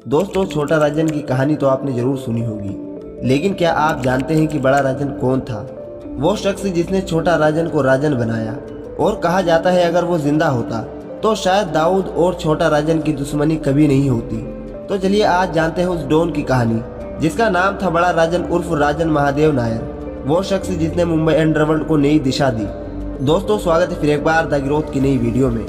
दोस्तों, छोटा राजन की कहानी तो आपने जरूर सुनी होगी, लेकिन क्या आप जानते हैं कि बड़ा राजन कौन था? वो शख्स जिसने छोटा राजन को राजन बनाया। और कहा जाता है अगर वो जिंदा होता तो शायद दाऊद और छोटा राजन की दुश्मनी कभी नहीं होती। तो चलिए आज जानते हैं उस डॉन की कहानी, जिसका नाम था बड़ा राजन उर्फ राजन महादेव नायर। वो शख्स जिसने मुंबई अंडरवर्ल्ड को नई दिशा दी। दोस्तों, स्वागत है फिर एक बार द ग्रोथ की नई वीडियो में।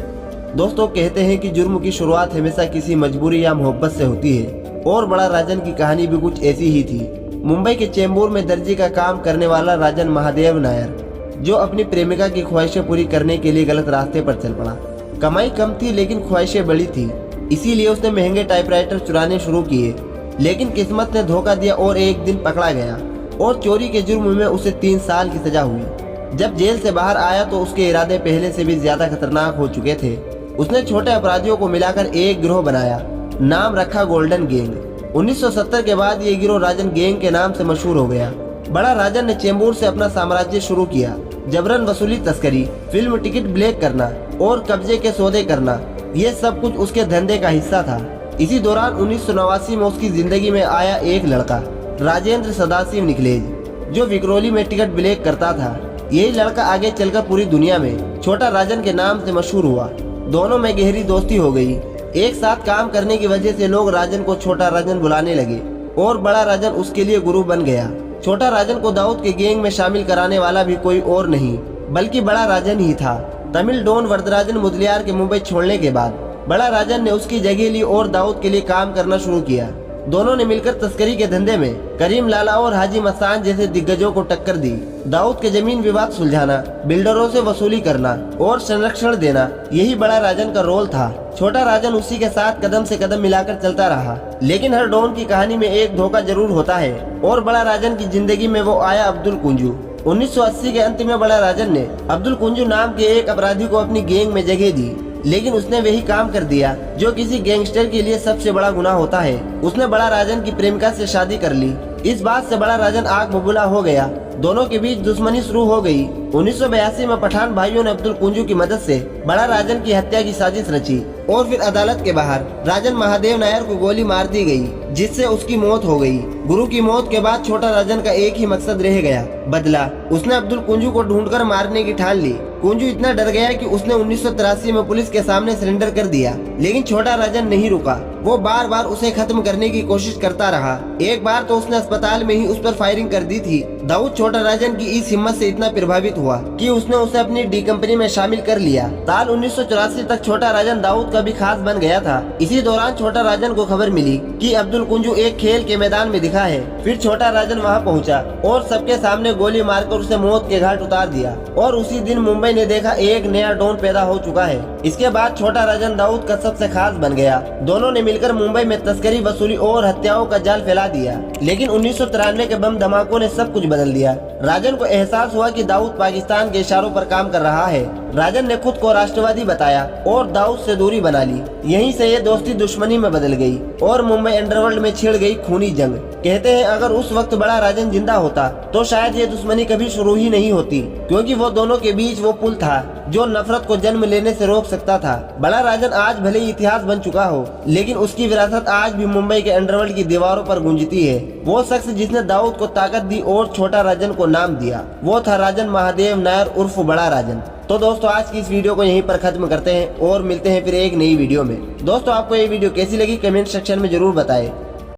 दोस्तों, कहते हैं कि जुर्म की शुरुआत हमेशा किसी मजबूरी या मोहब्बत से होती है, और बड़ा राजन की कहानी भी कुछ ऐसी ही थी। मुंबई के चेंबूर में दर्जी का काम करने वाला राजन महादेव नायर, जो अपनी प्रेमिका की ख्वाहिशें पूरी करने के लिए गलत रास्ते पर चल पड़ा। कमाई कम थी लेकिन ख्वाहिशें बड़ी थी, इसीलिए उसने महंगे टाइपराइटर चुराने शुरू किए। लेकिन किस्मत ने धोखा दिया और एक दिन पकड़ा गया और चोरी के जुर्म में उसे 3 साल की सजा हुई। जब जेल से बाहर आया तो उसके इरादे पहले से भी ज्यादा खतरनाक हो चुके थे। उसने छोटे अपराधियों को मिलाकर एक गिरोह बनाया, नाम रखा गोल्डन गैंग। 1970 के बाद ये गिरोह राजन गैंग के नाम से मशहूर हो गया। बड़ा राजन ने चेंबूर से अपना साम्राज्य शुरू किया। जबरन वसूली, तस्करी, फिल्म टिकट ब्लैक करना और कब्जे के सौदे करना, ये सब कुछ उसके धंधे का हिस्सा था। इसी दौरान 1989 में उसकी जिंदगी में आया एक लड़का, राजेंद्र सदाशिव निकलेज, जो विक्रोली में टिकट ब्लैक करता था। यही लड़का आगे चलकर पूरी दुनिया में छोटा राजन के नाम से मशहूर हुआ। दोनों में गहरी दोस्ती हो गई। एक साथ काम करने की वजह से लोग राजन को छोटा राजन बुलाने लगे और बड़ा राजन उसके लिए गुरु बन गया। छोटा राजन को दाऊद के गैंग में शामिल कराने वाला भी कोई और नहीं बल्कि बड़ा राजन ही था। तमिल डॉन वरदराजन मुदलियार के मुंबई छोड़ने के बाद बड़ा राजन ने उसकी जगह ली और दाऊद के लिए काम करना शुरू किया। दोनों ने मिलकर तस्करी के धंधे में करीम लाला और हाजी मस्तान जैसे दिग्गजों को टक्कर दी। दाऊद के जमीन विवाद सुलझाना, बिल्डरों से वसूली करना और संरक्षण देना, यही बड़ा राजन का रोल था। छोटा राजन उसी के साथ कदम से कदम मिलाकर चलता रहा। लेकिन हर डॉन की कहानी में एक धोखा जरूर होता है, और बड़ा राजन की जिंदगी में वो आया अब्दुल कुंजू। 1980 के अंत में बड़ा राजन ने अब्दुल कुंजू नाम के एक अपराधी को अपनी गैंग में जगह दी, लेकिन उसने वही काम कर दिया जो किसी गैंगस्टर के लिए सबसे बड़ा गुनाह होता है। उसने बड़ा राजन की प्रेमिका से शादी कर ली। इस बात से बड़ा राजन आग बबूला हो गया। दोनों के बीच दुश्मनी शुरू हो गई। 1982 में पठान भाइयों ने अब्दुल कुंजू की मदद से बड़ा राजन की हत्या की साजिश रची और फिर अदालत के बाहर राजन महादेव नायर को गोली मार दी गई, जिससे उसकी मौत हो गई। गुरु की मौत के बाद छोटा राजन का एक ही मकसद रह गया, बदला। उसने अब्दुल कुंजू को ढूंढकर मारने की ठान ली। कुंजू इतना डर गया कि उसने 1983 में पुलिस के सामने सरेंडर कर दिया। लेकिन छोटा राजन नहीं रुका। वो बार बार उसे खत्म करने की कोशिश करता रहा। एक बार तो उसने अस्पताल में ही उस पर फायरिंग कर दी थी। दाऊद छोटा राजन की इस हिम्मत से इतना प्रभावित हुआ कि उसने उसे अपनी डी कंपनी में शामिल कर लिया। साल 1984 तक छोटा राजन दाऊद का भी खास बन गया था। इसी दौरान छोटा राजन को खबर मिली कि अब्दुल कुंजू एक खेल के मैदान में दिखा है। फिर छोटा राजन वहां पहुंचा और सबके सामने गोली मारकर उसे मौत के घाट उतार दिया। और उसी दिन मुंबई ने देखा एक नया डॉन पैदा हो चुका है। इसके बाद छोटा राजन दाऊद का सबसे खास बन गया। दोनों ने मिलकर मुंबई में तस्करी, वसूली और हत्याओं का जाल फैला दिया। लेकिन 1993 के बम धमाकों ने सब कुछ बदल दिया। राजन को एहसास हुआ कि दाऊद पाकिस्तान के इशारों पर काम कर रहा है। राजन ने खुद को राष्ट्रवादी बताया और दाऊद से दूरी बना ली। यहीं से ये दोस्ती दुश्मनी में बदल गई और मुंबई अंडरवर्ल्ड में छिड़ गई खूनी जंग। कहते हैं अगर उस वक्त बड़ा राजन जिंदा होता तो शायद ये दुश्मनी कभी शुरू ही नहीं होती, क्योंकि वो दोनों के बीच वो पुल था जो नफरत को जन्म लेने से रोक सकता था। बड़ा राजन आज भले ही इतिहास बन चुका हो, लेकिन उसकी विरासत आज भी मुंबई के अंडरवर्ल्ड की दीवारों पर गूंजती है। वो शख्स जिसने दाऊद को ताकत दी और छोटा राजन को नाम दिया, वो था राजन महादेव नायर उर्फ बड़ा राजन। तो दोस्तों, आज की इस वीडियो को यहीं पर खत्म करते हैं और मिलते हैं फिर एक नई वीडियो में। दोस्तों, आपको ये वीडियो कैसी लगी कमेंट सेक्शन में जरूर बताएं।